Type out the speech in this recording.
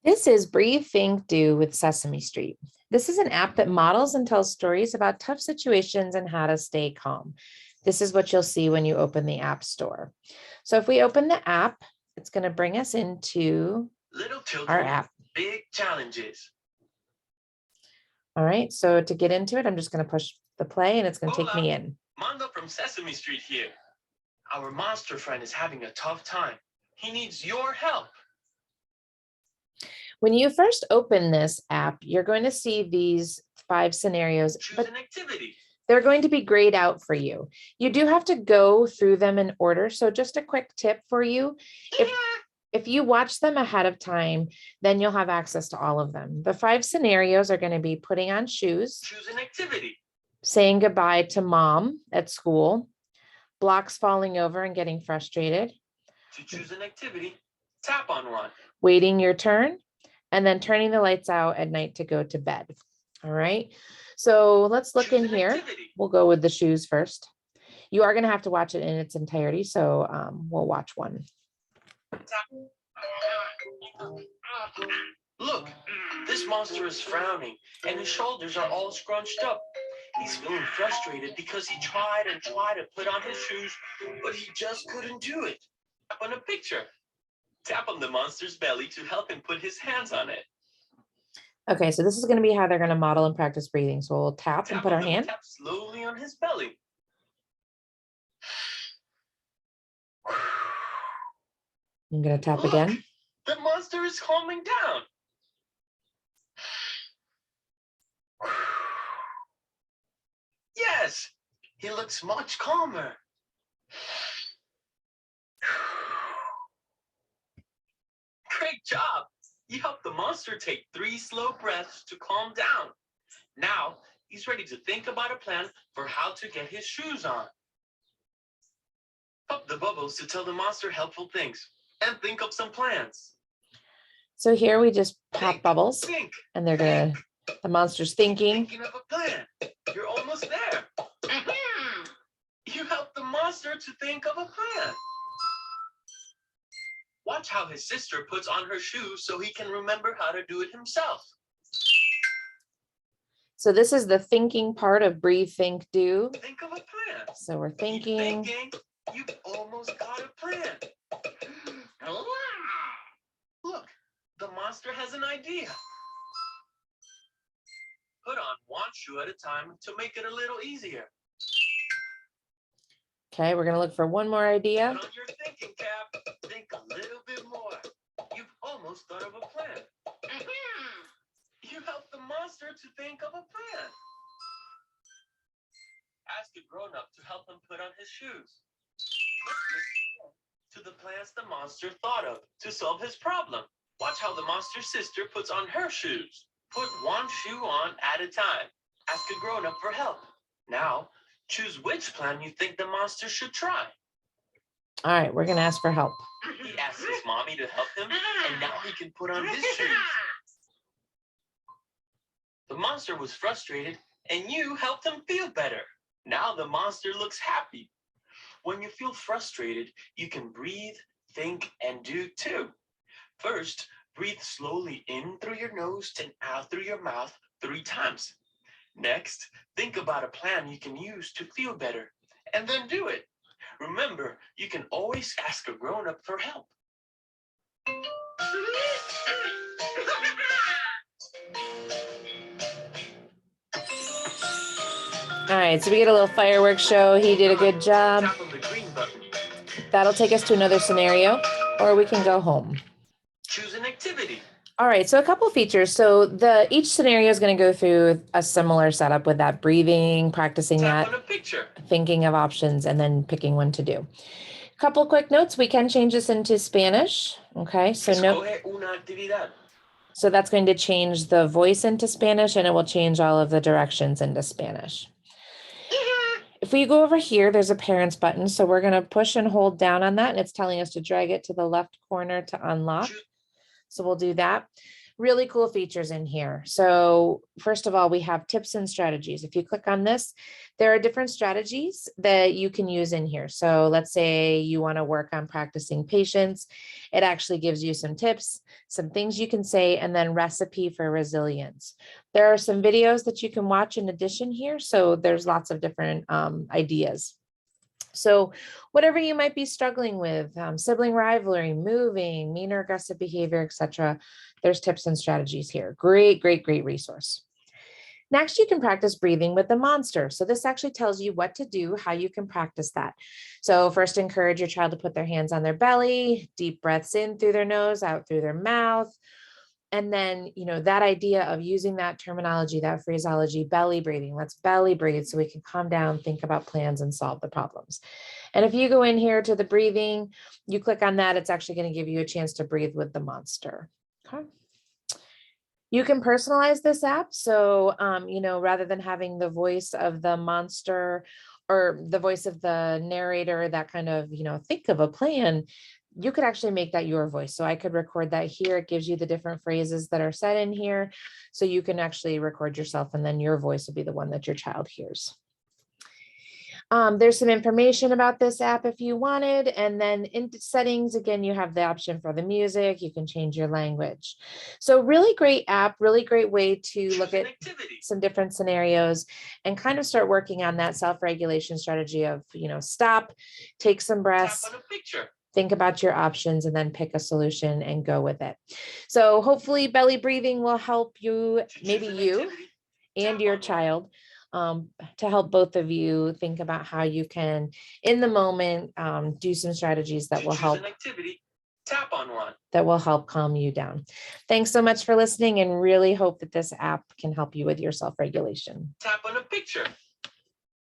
This is Breathe, Think, Do with Sesame Street. This is an app that models and tells stories about tough situations and how to stay calm. This is what you'll see when you open the App Store. So if we open the app, it's going to bring us into Little our children, app. big challenges. All right, so to get into it, I'm just going to push the play and it's going to take Hola, me in. Mondo from Sesame Street here. Our monster friend is having a tough time. He needs your help. When you first open this app, you're going to see these 5 scenarios, Choose but an activity. they're going to be grayed out for you. You do have to go through them in order. So just a quick tip for you. If you watch them ahead of time, then you'll have access to all of them. The 5 scenarios are going to be putting on shoes, Choose an activity. saying goodbye to mom at school, blocks falling over and getting frustrated, To choose an activity, tap on one. waiting your turn, and then turning the lights out at night to go to bed. All right. So let's look Choose in an here. activity. We'll go with the shoes first. You are going to have to watch it in its entirety. So we'll watch one. Look, this monster is frowning and his shoulders are all scrunched up. He's feeling frustrated because he tried and tried to put on his shoes, but he just couldn't do it. Tap on a picture. Tap on the monster's belly to help him put his hands on it. Okay, so this is going to be how they're going to model and practice breathing. So we'll tap and put our hand. Tap slowly on his belly. I'm going to tap Look, again. The monster is calming down. Yes, he looks much calmer. Great job. You helped the monster take 3 slow breaths to calm down. Now he's ready to think about a plan for how to get his shoes on. Pop the bubbles to tell the monster helpful things and think of some plans. So here we just pop bubbles Think. and they're going to, the monster's thinking. Thinking of a plan. You're almost there. You helped the monster to think of a plan. Watch how his sister puts on her shoes so he can remember how to do it himself. So this is the thinking part of breathe, think, do. Think of a plan. So we're Keep thinking. You've almost got a plan. Look, the monster has an idea. Put on one shoe at a time to make it a little easier. Okay, we're going to look for one more idea. Put on your thinking cap. Think a little bit more. You've almost thought of a plan. You helped the monster to think of a plan. Ask a grown-up to help him put on his shoes. Let's listen to the plans the monster thought of to solve his problem. Watch how the monster's sister puts on her shoes. Put one shoe on at a time. Ask a grown-up for help. Now, choose which plan you think the monster should try. All right, we're going to ask for help. He asks his mommy to help him, and now he can put on his shoes. The monster was frustrated, and you helped him feel better. Now the monster looks happy. When you feel frustrated, you can breathe, think, and do too. First, breathe slowly in through your nose and out through your mouth 3 times. Next, think about a plan you can use to feel better, and then do it. Remember, you can always ask a grown-up for help. All right, so we get a little fireworks show. He did a good job. Tap on the green button. That'll take us to another scenario, or we can go home. Choose an activity. All right, so a couple of features. So each scenario is going to go through a similar setup with that breathing, practicing Tap that, on a picture. thinking of options, and then picking one to do. A couple quick notes. We can change this into Spanish. Okay, so Escoge una actividad. So that's going to change the voice into Spanish, and it will change all of the directions into Spanish. If we go over here, there's a parents button. So we're going to push and hold down on that. And it's telling us to drag it to the left corner to unlock. So we'll do that. Really cool features in here. So first of all, we have tips and strategies. If you click on this, there are different strategies that you can use in here. So let's say you want to work on practicing patience. It actually gives you some tips, some things you can say, and then recipe for resilience. There are some videos that you can watch in addition here. So there's lots of different ideas. So whatever you might be struggling with, sibling rivalry, moving, mean or aggressive behavior, etc., there's tips and strategies here. Great, great, great resource. Next, you can practice breathing with the monster. So this actually tells you what to do, how you can practice that. So first, encourage your child to put their hands on their belly, deep breaths in through their nose, out through their mouth. And then, that idea of using that terminology, that phraseology, belly breathing, let's belly breathe so we can calm down, think about plans and solve the problems. And if you go in here to the breathing, you click on that, it's actually going to give you a chance to breathe with the monster. Okay. You can personalize this app. So, rather than having the voice of the monster or the voice of the narrator, that kind of, think of a plan, you could actually make that your voice. So I could record that here. It gives you the different phrases that are said in here. So you can actually record yourself and then your voice will be the one that your child hears. There's some information about this app if you wanted. And then in settings, again, you have the option for the music. You can change your language. So really great app, really great way to look at some different scenarios and kind of start working on that self-regulation strategy of, stop, take some breaths. Tap on a picture. Think about your options and then pick a solution and go with it. So hopefully belly breathing will help you, maybe you and your child, to help both of you think about how you can, in the moment, do some strategies that will help. Tap on one. That will help calm you down. Thanks so much for listening and really hope that this app can help you with your self-regulation. Tap on a picture.